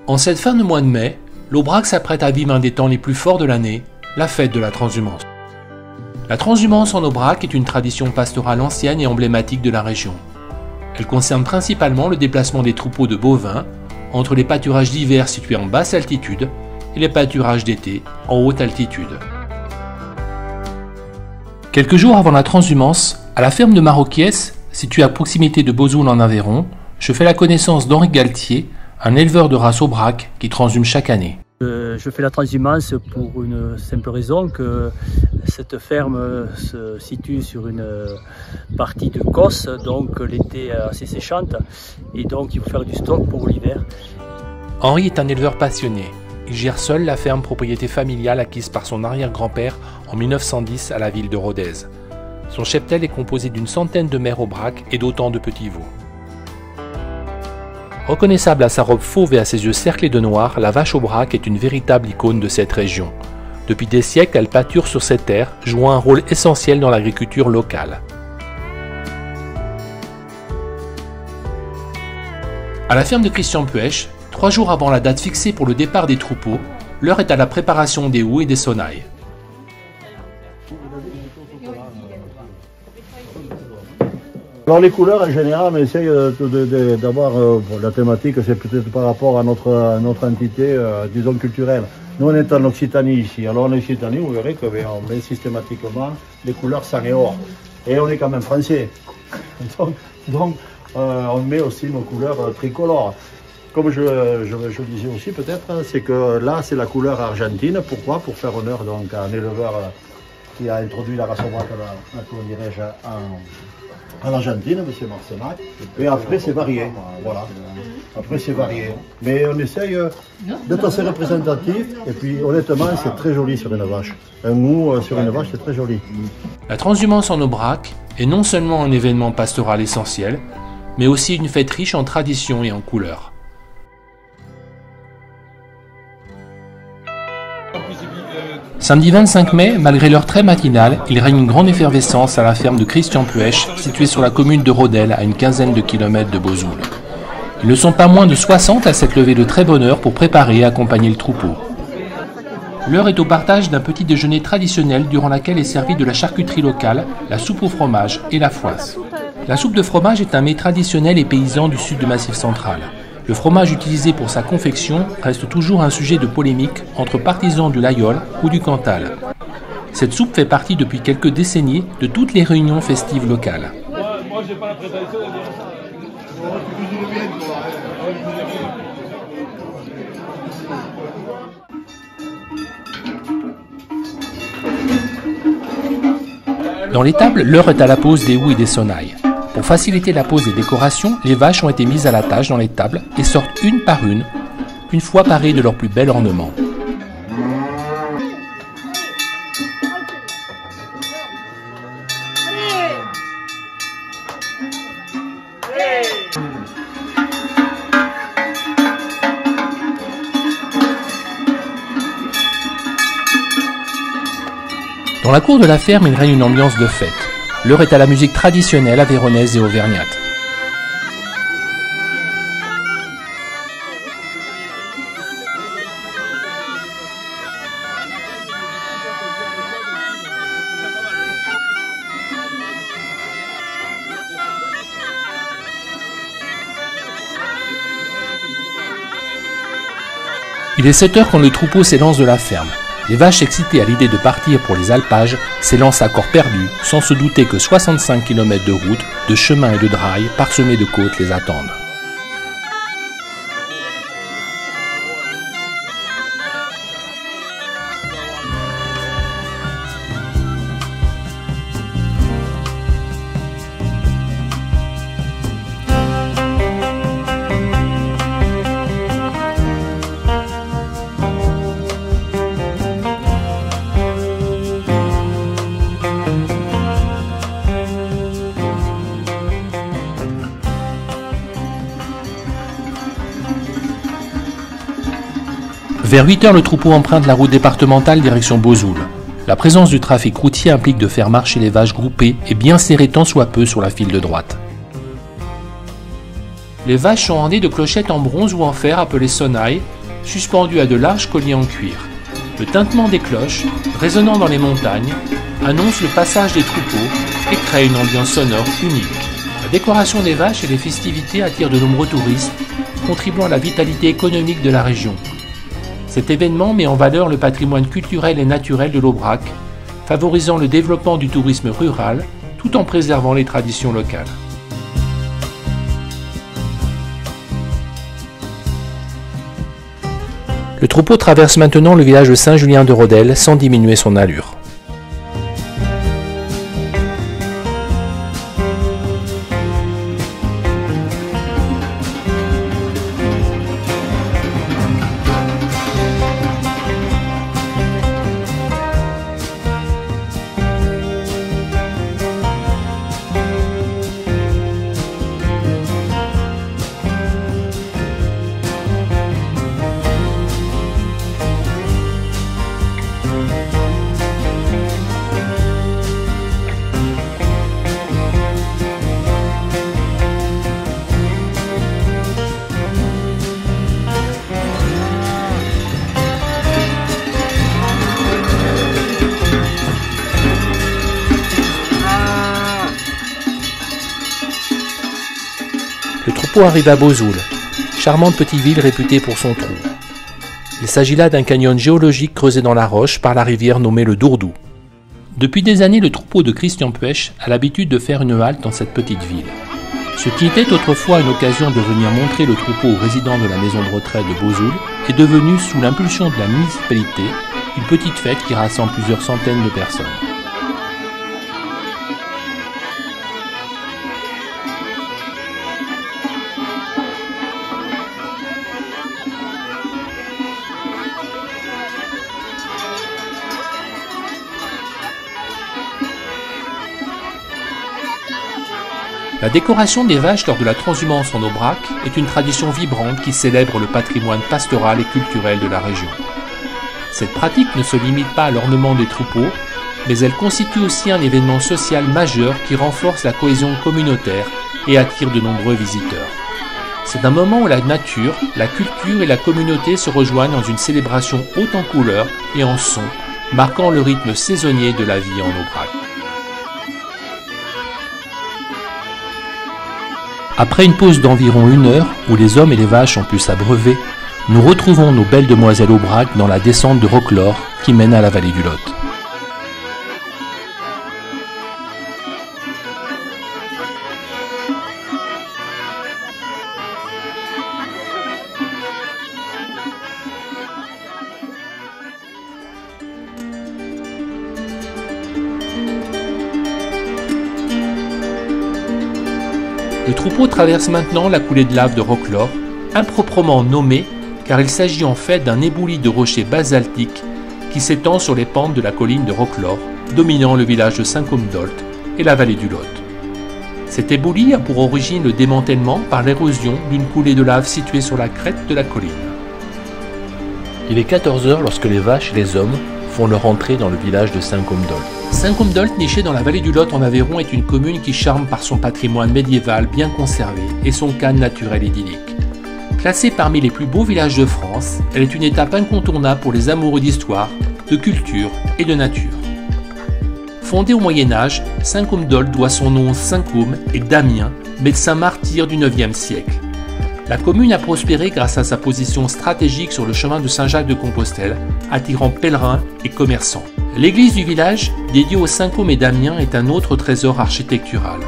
En cette fin de mois de mai, l'Aubrac s'apprête à vivre un des temps les plus forts de l'année, la fête de la transhumance. La transhumance en Aubrac est une tradition pastorale ancienne et emblématique de la région. Elle concerne principalement le déplacement des troupeaux de bovins entre les pâturages d'hiver situés en basse altitude et les pâturages d'été en haute altitude. Quelques jours avant la transhumance, à la ferme de Marroquiès, située à proximité de Bozoul en Aveyron, je fais la connaissance d'Henri Galtier, un éleveur de race Aubrac qui transhume chaque année. Je fais la transhumance pour une simple raison que cette ferme se situe sur une partie de Cosse, donc l'été assez séchante, et donc il faut faire du stock pour l'hiver. Henri est un éleveur passionné. Il gère seul la ferme propriété familiale acquise par son arrière-grand-père en 1910 à la ville de Rodez. Son cheptel est composé d'une centaine de mères Aubrac et d'autant de petits veaux. Reconnaissable à sa robe fauve et à ses yeux cerclés de noir, la vache Aubrac est une véritable icône de cette région. Depuis des siècles, elle pâture sur ces terres, jouant un rôle essentiel dans l'agriculture locale. À la ferme de Christian Puech, 3 jours avant la date fixée pour le départ des troupeaux, l'heure est à la préparation des houx et des sonnailles. Alors les couleurs en général, on essaye d'avoir la thématique, c'est peut-être par rapport à notre entité, disons culturelle. Nous on est en Occitanie ici, alors en Occitanie vous verrez qu'on met systématiquement les couleurs sang et or. Et on est quand même français. Donc on met aussi nos couleurs tricolores. Comme je disais aussi peut-être, c'est que là c'est la couleur argentine. Pourquoi? Pour faire honneur donc à un éleveur qui a introduit la race Aubrac en Argentine, M. Marcenac. Et après c'est varié. Voilà. Après c'est varié. Mais on essaye d'être assez représentatif. Et puis honnêtement c'est très joli sur une vache. Un mou sur une vache c'est très joli. La transhumance en Aubrac est non seulement un événement pastoral essentiel, mais aussi une fête riche en traditions et en couleurs. Samedi 25 mai, malgré l'heure très matinale, il règne une grande effervescence à la ferme de Christian Puech, située sur la commune de Rodel, à une quinzaine de kilomètres de Bozoul. Ils ne sont pas moins de 60 à s'être levés de très bonne heure pour préparer et accompagner le troupeau. L'heure est au partage d'un petit déjeuner traditionnel durant laquelle est servie de la charcuterie locale, la soupe au fromage et la foisse. La soupe de fromage est un mets traditionnel et paysan du sud du Massif central. Le fromage utilisé pour sa confection reste toujours un sujet de polémique entre partisans du Layol ou du Cantal. Cette soupe fait partie depuis quelques décennies de toutes les réunions festives locales. Moi, j'ai pas la prétention de dire ça. Dans les tables, l'heure est à la pose des houx et des sonnailles. Pour faciliter la pose des décorations, les vaches ont été mises à la tâche dans les tables et sortent une par une fois parées de leur plus bel ornement. Dans la cour de la ferme, il règne une ambiance de fête. L'heure est à la musique traditionnelle aveyronnaise et auvergnate. Il est 7 heures quand le troupeau s'élance de la ferme. Les vaches excitées à l'idée de partir pour les alpages s'élancent à corps perdu, sans se douter que 65 km de route, de chemins et de drailles parsemés de côtes les attendent. Vers 8 heures, le troupeau emprunte la route départementale direction Bozoul. La présence du trafic routier implique de faire marcher les vaches groupées et bien serrées tant soit peu sur la file de droite. Les vaches sont ornées de clochettes en bronze ou en fer appelées sonnailles, suspendus à de larges colliers en cuir. Le tintement des cloches, résonnant dans les montagnes, annonce le passage des troupeaux et crée une ambiance sonore unique. La décoration des vaches et les festivités attirent de nombreux touristes, contribuant à la vitalité économique de la région. Cet événement met en valeur le patrimoine culturel et naturel de l'Aubrac, favorisant le développement du tourisme rural tout en préservant les traditions locales. Le troupeau traverse maintenant le village de Saint-Julien-de-Rodelle sans diminuer son allure. Le troupeau arrive à Bozoul, charmante petite ville réputée pour son trou. Il s'agit là d'un canyon géologique creusé dans la roche par la rivière nommée le Dourdou. Depuis des années, le troupeau de Christian Puech a l'habitude de faire une halte dans cette petite ville. Ce qui était autrefois une occasion de venir montrer le troupeau aux résidents de la maison de retraite de Bozoul est devenu, sous l'impulsion de la municipalité, une petite fête qui rassemble plusieurs centaines de personnes. La décoration des vaches lors de la transhumance en Aubrac est une tradition vibrante qui célèbre le patrimoine pastoral et culturel de la région. Cette pratique ne se limite pas à l'ornement des troupeaux, mais elle constitue aussi un événement social majeur qui renforce la cohésion communautaire et attire de nombreux visiteurs. C'est un moment où la nature, la culture et la communauté se rejoignent dans une célébration haute en couleurs et en sons, marquant le rythme saisonnier de la vie en Aubrac. Après une pause d'environ 1 heure, où les hommes et les vaches ont pu s'abreuver, nous retrouvons nos belles demoiselles Aubrac dans la descente de Roquelaure qui mène à la vallée du Lot. Le troupeau traverse maintenant la coulée de lave de Roquelaure, improprement nommée car il s'agit en fait d'un éboulis de rochers basaltiques qui s'étend sur les pentes de la colline de Roquelaure, dominant le village de Saint-Côme-d'Olt et la vallée du Lot. Cet éboulis a pour origine le démantèlement par l'érosion d'une coulée de lave située sur la crête de la colline. Il est 14 h lorsque les vaches et les hommes font leur entrée dans le village de Saint-Côme-d'Olt. Saint-Côme-d'Olt, niché dans la vallée du Lot en Aveyron, est une commune qui charme par son patrimoine médiéval bien conservé et son cadre naturel idyllique. Classée parmi les plus beaux villages de France, elle est une étape incontournable pour les amoureux d'histoire, de culture et de nature. Fondée au Moyen-Âge, Saint-Côme-d'Olt doit son nom aux Saint-Côme et Damien, médecin martyr du IXe siècle. La commune a prospéré grâce à sa position stratégique sur le chemin de Saint-Jacques-de-Compostelle, attirant pèlerins et commerçants. L'église du village, dédiée aux Saint-Côme et Damien, est un autre trésor architectural.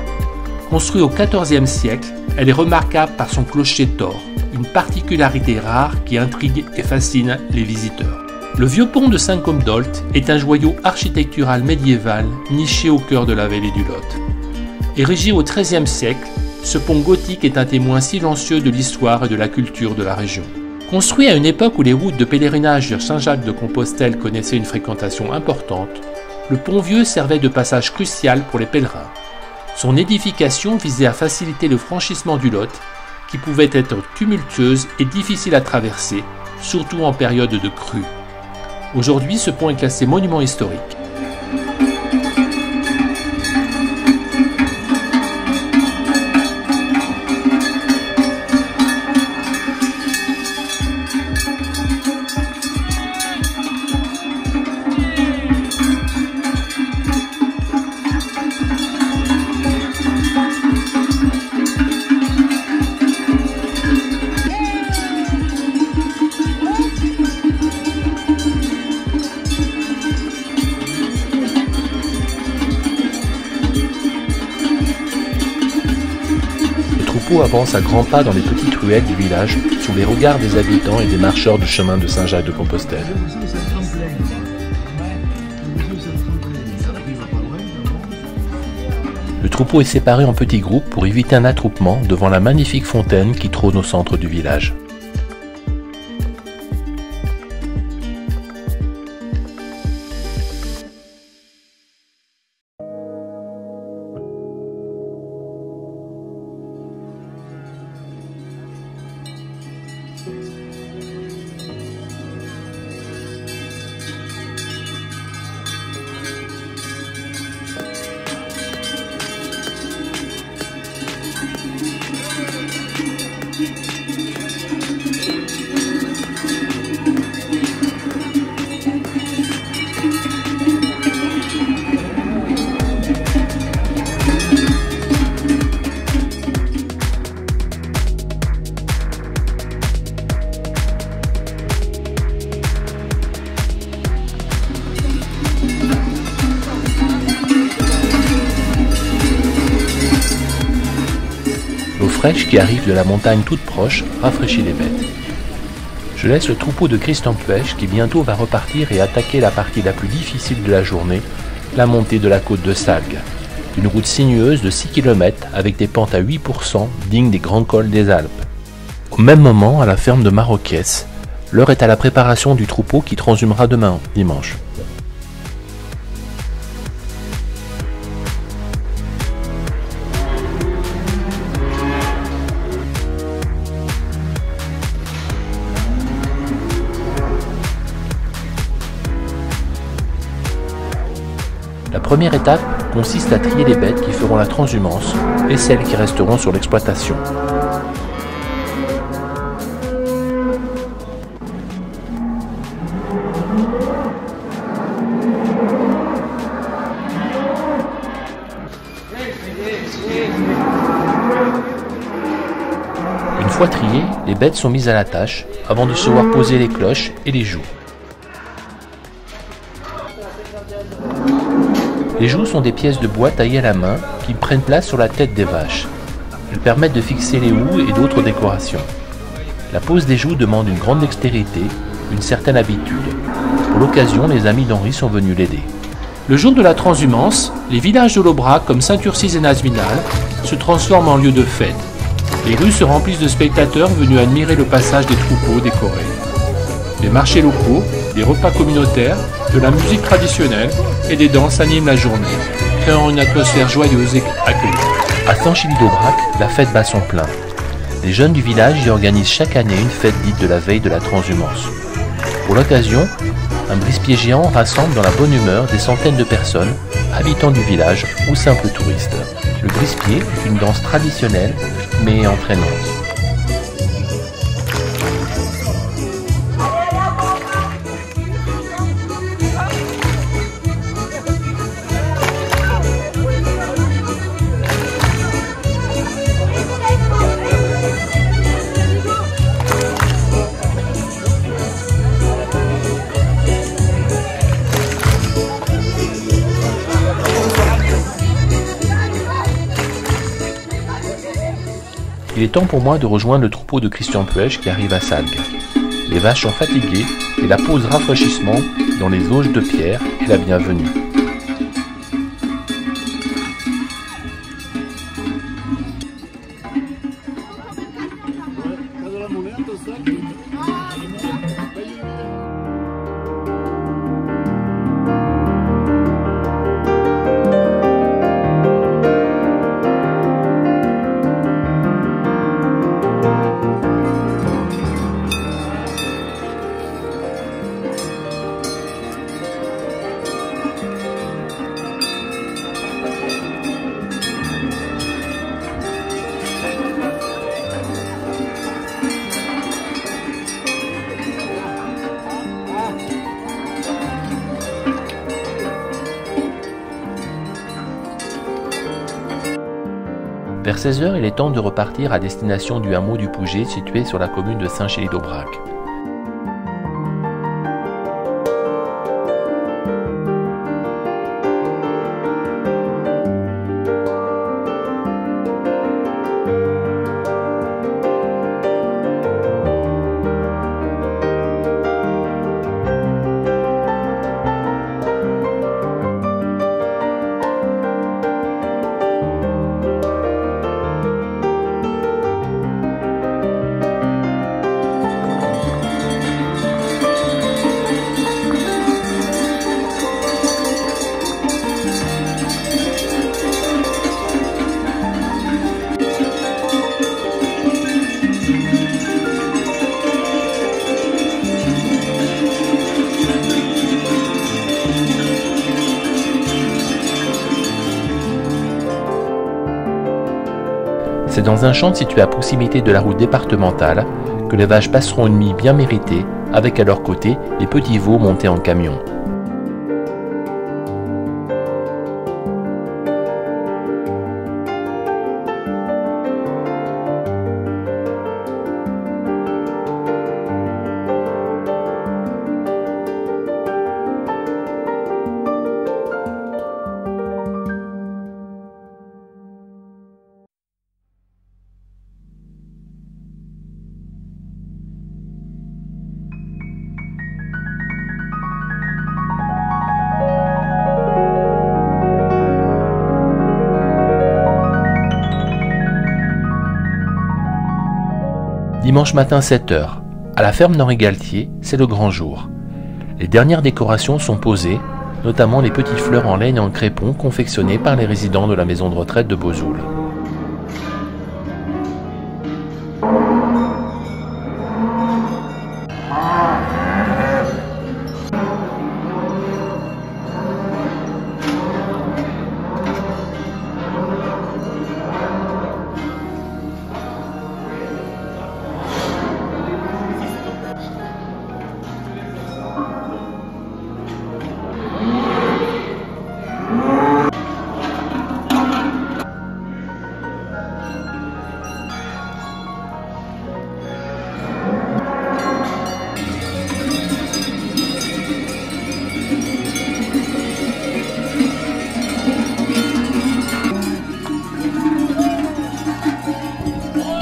Construite au XIVe siècle, elle est remarquable par son clocher tors, une particularité rare qui intrigue et fascine les visiteurs. Le vieux pont de Saint-Côme-d'Olt est un joyau architectural médiéval niché au cœur de la vallée du Lot. Érigé au XIIIe siècle, ce pont gothique est un témoin silencieux de l'histoire et de la culture de la région. Construit à une époque où les routes de pèlerinage vers Saint-Jacques-de-Compostelle connaissaient une fréquentation importante, le pont vieux servait de passage crucial pour les pèlerins. Son édification visait à faciliter le franchissement du Lot, qui pouvait être tumultueuse et difficile à traverser, surtout en période de crue. Aujourd'hui, ce pont est classé monument historique. troupeau avance à grands pas dans les petites ruelles du village, sous les regards des habitants et des marcheurs du chemin de Saint-Jacques-de-Compostelle. Le troupeau est séparé en petits groupes pour éviter un attroupement devant la magnifique fontaine qui trône au centre du village. L'eau fraîche qui arrive de la montagne toute proche rafraîchit les bêtes. Je laisse le troupeau de Christian Puech qui bientôt va repartir et attaquer la partie la plus difficile de la journée, la montée de la côte de Salgues. Une route sinueuse de 6 km avec des pentes à 8% dignes des grands cols des Alpes. Au même moment, à la ferme de Marroquies, l'heure est à la préparation du troupeau qui transhumera demain, dimanche. La première étape consiste à trier les bêtes qui feront la transhumance et celles qui resteront sur l'exploitation. Une fois triées, les bêtes sont mises à la tâche avant de se voir poser les cloches et les jougs. Les jougs sont des pièces de bois taillées à la main qui prennent place sur la tête des vaches. Elles permettent de fixer les houes et d'autres décorations. La pose des jougs demande une grande dextérité, une certaine habitude. Pour l'occasion, les amis d'Henri sont venus l'aider. Le jour de la transhumance, les villages de l'Aubrac comme Saint-Urcize et Nazvinal se transforment en lieu de fête. Les rues se remplissent de spectateurs venus admirer le passage des troupeaux décorés. Des marchés locaux, des repas communautaires, de la musique traditionnelle et des danses animent la journée, créant une atmosphère joyeuse et accueillante. À Saint-Chili-d'Aubrac, la fête bat son plein. Les jeunes du village y organisent chaque année une fête dite de la veille de la transhumance. Pour l'occasion, un brise-pied géant rassemble dans la bonne humeur des centaines de personnes, habitants du village ou simples touristes. Le brise-pied est une danse traditionnelle mais entraînante. Il est temps pour moi de rejoindre le troupeau de Christian Puech qui arrive à Salgues. Les vaches sont fatiguées et la pause rafraîchissement dans les auges de pierre est la bienvenue. Vers 16h, il est temps de repartir à destination du hameau du Pouget situé sur la commune de Saint-Chély-d'Aubrac. C'est dans un champ situé à proximité de la route départementale que les vaches passeront une nuit bien méritée, avec à leur côté les petits veaux montés en camion. Dimanche matin 7 h, à la ferme d'Henri Galtier, c'est le grand jour. Les dernières décorations sont posées, notamment les petites fleurs en laine et en crépon confectionnées par les résidents de la maison de retraite de Bozoul.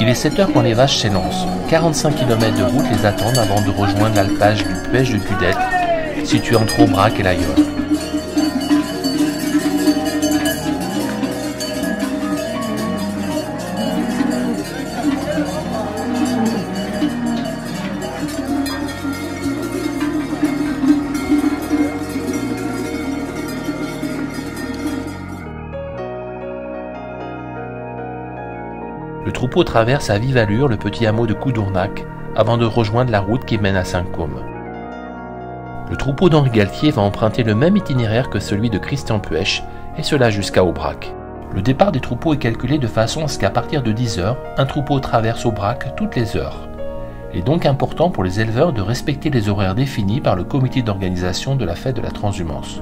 Il est 7 h quand les vaches s'élancent. 45 km de route les attendent avant de rejoindre l'alpage du Puech de Cudette, situé entre Aubrac et l'Ailleul. Le troupeau traverse à vive allure le petit hameau de Coudournac avant de rejoindre la route qui mène à Saint-Côme. Le troupeau d'Henri Galtier va emprunter le même itinéraire que celui de Christian Puech, et cela jusqu'à Aubrac. Le départ des troupeaux est calculé de façon à ce qu'à partir de 10 h, un troupeau traverse Aubrac toutes les heures. Il est donc important pour les éleveurs de respecter les horaires définis par le comité d'organisation de la fête de la transhumance.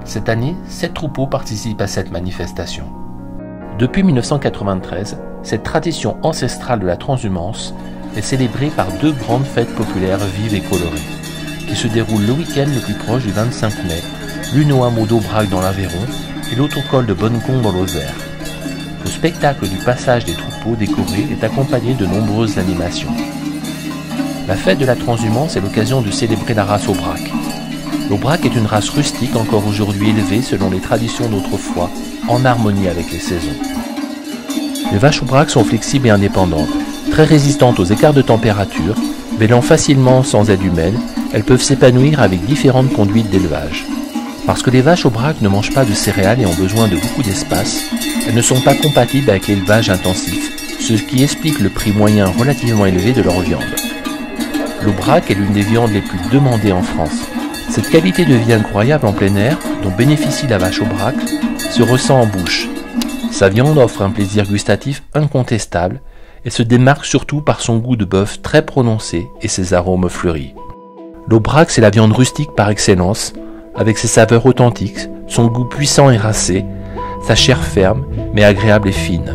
Cette année, 7 troupeaux participent à cette manifestation. Depuis 1993, cette tradition ancestrale de la transhumance est célébrée par 2 grandes fêtes populaires vives et colorées, qui se déroulent le week-end le plus proche du 25 mai, l'une au hameau d'Aubrac dans l'Aveyron et l'autre au col de Bonnecombe dans Lozère. Le spectacle du passage des troupeaux décorés est accompagné de nombreuses animations. La fête de la transhumance est l'occasion de célébrer la race Aubrac. L'Aubrac est une race rustique encore aujourd'hui élevée selon les traditions d'autrefois, en harmonie avec les saisons. Les vaches Aubrac sont flexibles et indépendantes, très résistantes aux écarts de température, vélant facilement sans aide humaine, elles peuvent s'épanouir avec différentes conduites d'élevage. Parce que les vaches Aubrac ne mangent pas de céréales et ont besoin de beaucoup d'espace, elles ne sont pas compatibles avec l'élevage intensif, ce qui explique le prix moyen relativement élevé de leur viande. L'Aubrac est l'une des viandes les plus demandées en France. Cette qualité de vie incroyable en plein air, dont bénéficie la vache Aubrac, se ressent en bouche. Sa viande offre un plaisir gustatif incontestable et se démarque surtout par son goût de bœuf très prononcé et ses arômes fleuris. L'Aubrac, c'est la viande rustique par excellence, avec ses saveurs authentiques, son goût puissant et racé, sa chair ferme mais agréable et fine.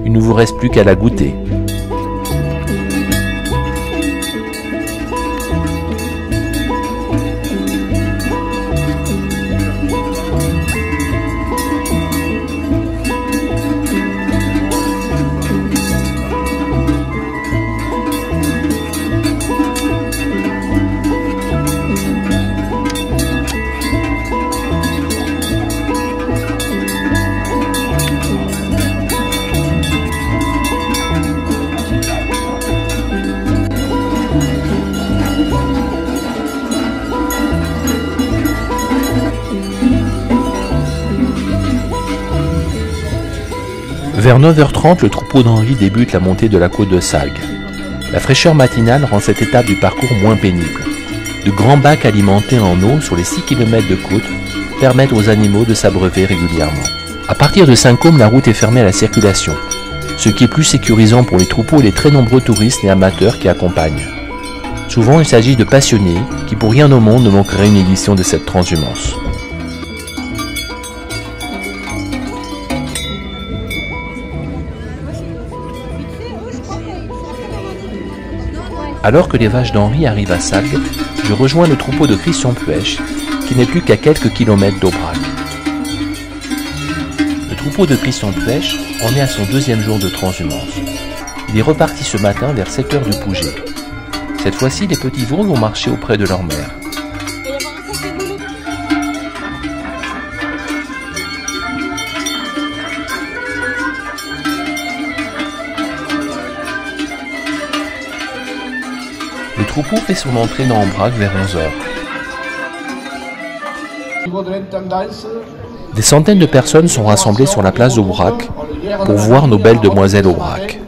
Il ne vous reste plus qu'à la goûter. Vers 9 h 30, le troupeau d'Henri débute la montée de la côte de Salgues. La fraîcheur matinale rend cette étape du parcours moins pénible. De grands bacs alimentés en eau sur les 6 km de côte permettent aux animaux de s'abreuver régulièrement. À partir de Saint-Côme, la route est fermée à la circulation. ce qui est plus sécurisant pour les troupeaux et les très nombreux touristes et amateurs qui accompagnent. Souvent, il s'agit de passionnés qui pour rien au monde ne manqueraient une édition de cette transhumance. Alors que les vaches d'Henri arrivent à Salgues, je rejoins le troupeau de Christian Puech, qui n'est plus qu'à quelques kilomètres d'Aubrac. Le troupeau de Christian Puech en est à son deuxième jour de transhumance. Il est reparti ce matin vers 7 heures du Pouget. Cette fois-ci, les petits veaux vont marcher auprès de leur mère. Le troupeau fait son entrée dans Aubrac vers 11 heures. Des centaines de personnes sont rassemblées sur la place d'Aubrac pour voir nos belles demoiselles Aubrac.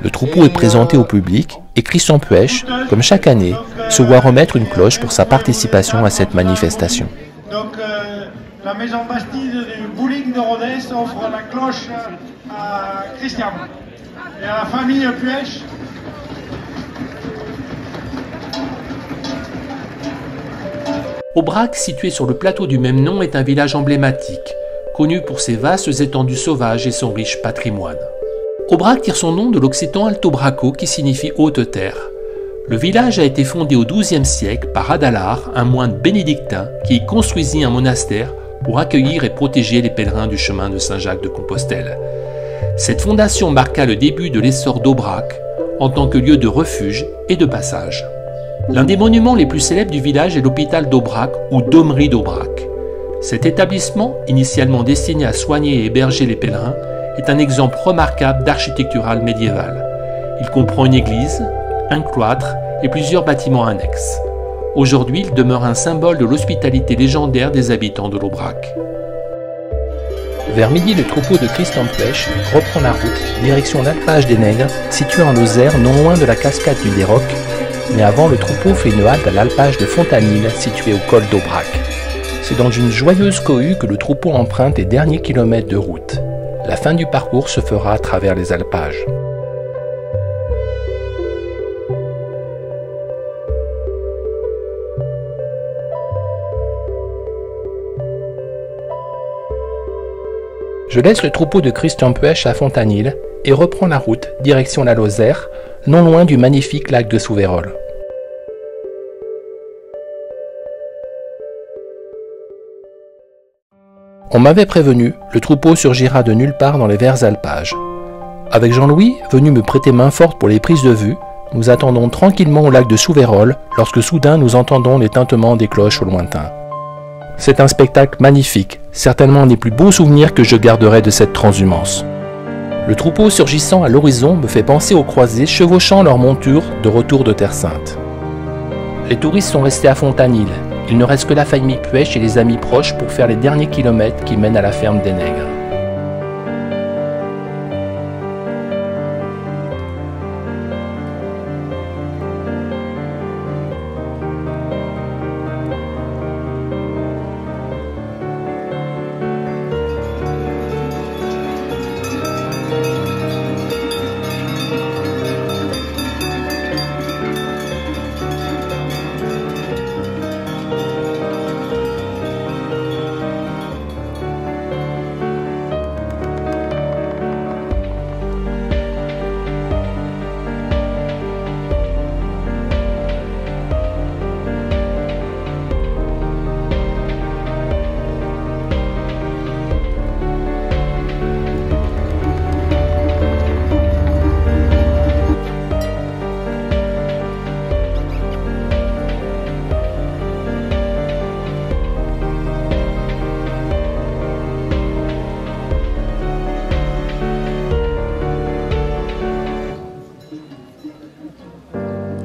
Le troupeau est présenté au public et Christian Puech, comme chaque année, se voit remettre une cloche pour sa participation à cette manifestation. Donc, la maison Bastide du bowling de Rodez offre la cloche à Christian et à la famille Puech. Aubrac, situé sur le plateau du même nom, est un village emblématique, connu pour ses vastes étendues sauvages et son riche patrimoine. Aubrac tire son nom de l'occitan altobraco qui signifie haute terre. Le village a été fondé au XIIe siècle par Adalar, un moine bénédictin qui y construisit un monastère pour accueillir et protéger les pèlerins du chemin de Saint-Jacques de Compostelle. Cette fondation marqua le début de l'essor d'Aubrac en tant que lieu de refuge et de passage. L'un des monuments les plus célèbres du village est l'hôpital d'Aubrac ou Domerie d'Aubrac. Cet établissement, initialement destiné à soigner et héberger les pèlerins, est un exemple remarquable d'architectural médiéval. Il comprend une église, un cloître et plusieurs bâtiments annexes. Aujourd'hui, il demeure un symbole de l'hospitalité légendaire des habitants de l'Aubrac. Vers midi, le troupeau de Christian Puech reprend la route, direction l'Alpage des Nègres, situé en Lozère, non loin de la cascade du Déroc. Mais avant, le troupeau fait une halte à l'alpage de Fontanil, situé au col d'Aubrac. C'est dans une joyeuse cohue que le troupeau emprunte les derniers kilomètres de route. La fin du parcours se fera à travers les alpages. Je laisse le troupeau de Christian Puech à Fontanil et reprends la route, direction la Lozère, non loin du magnifique lac de Souvérol. On m'avait prévenu, le troupeau surgira de nulle part dans les verts alpages. Avec Jean-Louis, venu me prêter main forte pour les prises de vue, nous attendons tranquillement au lac de Souvérol lorsque soudain nous entendons les tintements des cloches au lointain. C'est un spectacle magnifique, certainement un des plus beaux souvenirs que je garderai de cette transhumance. Le troupeau surgissant à l'horizon me fait penser aux croisés chevauchant leur monture de retour de Terre Sainte. Les touristes sont restés à Fontanil. Il ne reste que la famille Puech et les amis proches pour faire les derniers kilomètres qui mènent à la ferme des Nègres.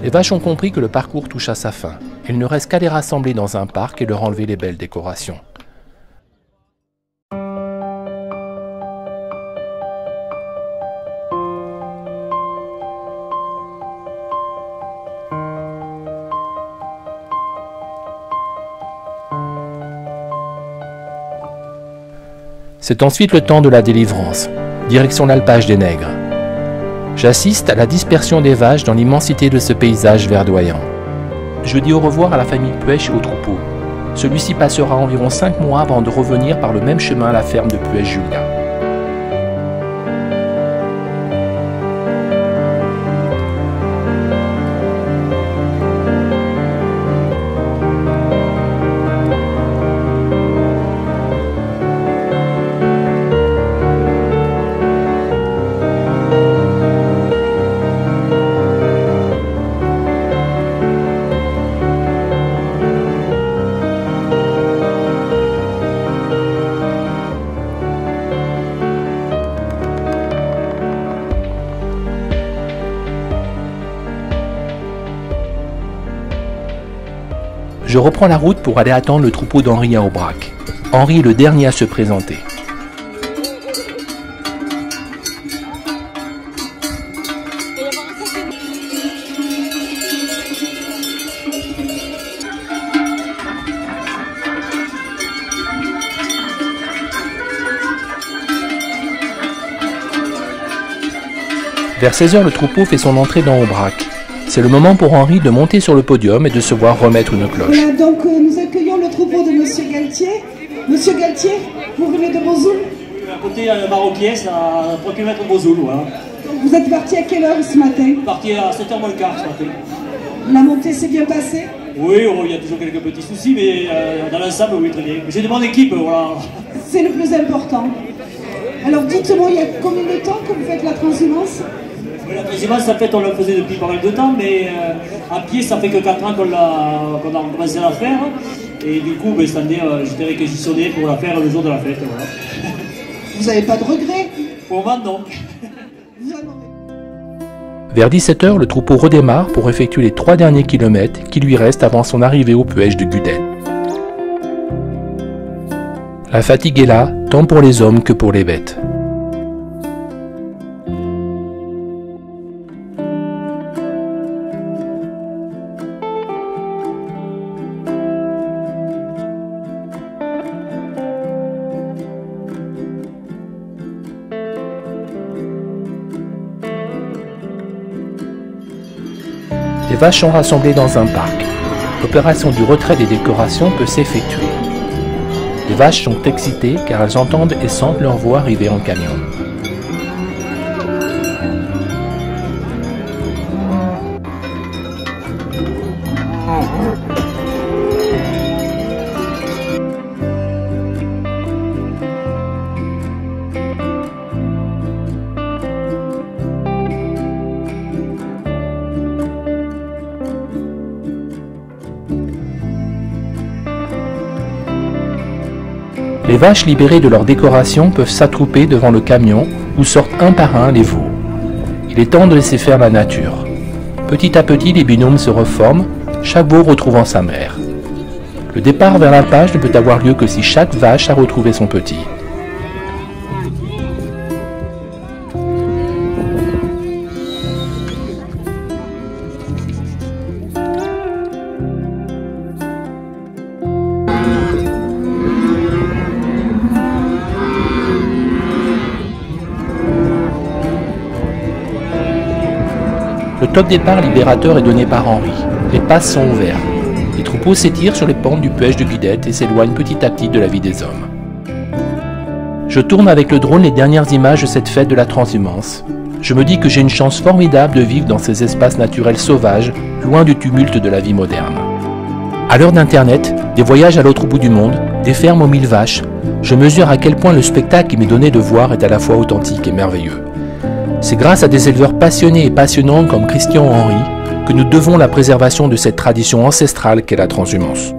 Les vaches ont compris que le parcours touche à sa fin. Il ne reste qu'à les rassembler dans un parc et leur enlever les belles décorations. C'est ensuite le temps de la délivrance, direction l'alpage des Nègres. J'assiste à la dispersion des vaches dans l'immensité de ce paysage verdoyant. Je dis au revoir à la famille Puech et au troupeau. Celui-ci passera environ 5 mois avant de revenir par le même chemin à la ferme de Puech-Julia. Je reprends la route pour aller attendre le troupeau d'Henri à Aubrac. Henri est le dernier à se présenter. Vers 16h, le troupeau fait son entrée dans Aubrac. C'est le moment pour Henri de monter sur le podium et de se voir remettre une cloche. Voilà, donc nous accueillons le troupeau de Monsieur Galtier. Monsieur Galtier, vous venez de Bozoul? À côté de Maroquiès, à 3 km de Bozoul. Voilà. Vous êtes parti à quelle heure ce matin? Parti à 7h moins le quart ce matin. La montée s'est bien passée? Oui, oh, il y a toujours quelques petits soucis, mais dans l'ensemble, oui, très bien. J'ai de mon équipe, voilà. C'est le plus important. Alors dites-moi, il y a combien de temps que vous faites la transhumance? La transhumance, en fait, on la faisait depuis pas mal de temps, mais à pied, ça fait que 4 ans qu'on a commencé à la faire. Et du coup, cette année, j'étais réquisitionné pour la faire le jour de la fête. Voilà. Vous n'avez pas de regrets? Pour le moment, non. Vers 17h, le troupeau redémarre pour effectuer les 3 derniers kilomètres qui lui restent avant son arrivée au Puech de Gudel. La fatigue est là, tant pour les hommes que pour les bêtes. Les vaches sont rassemblées dans un parc. L'opération du retrait des décorations peut s'effectuer. Les vaches sont excitées car elles entendent et sentent leur voix arriver en camion. Les vaches libérées de leur décoration peuvent s'attrouper devant le camion où sortent un par un les veaux. Il est temps de laisser faire la nature. Petit à petit, les binômes se reforment, chaque veau retrouvant sa mère. Le départ vers la page ne peut avoir lieu que si chaque vache a retrouvé son petit. Le top départ libérateur est donné par Henri. Les passes sont ouvertes. Les troupeaux s'étirent sur les pentes du Puech de Gudette et s'éloignent petit à petit de la vie des hommes. Je tourne avec le drone les dernières images de cette fête de la transhumance. Je me dis que j'ai une chance formidable de vivre dans ces espaces naturels sauvages, loin du tumulte de la vie moderne. À l'heure d'Internet, des voyages à l'autre bout du monde, des fermes aux 1000 vaches, je mesure à quel point le spectacle qui m'est donné de voir est à la fois authentique et merveilleux. C'est grâce à des éleveurs passionnés et passionnants comme Christian Henri que nous devons la préservation de cette tradition ancestrale qu'est la transhumance.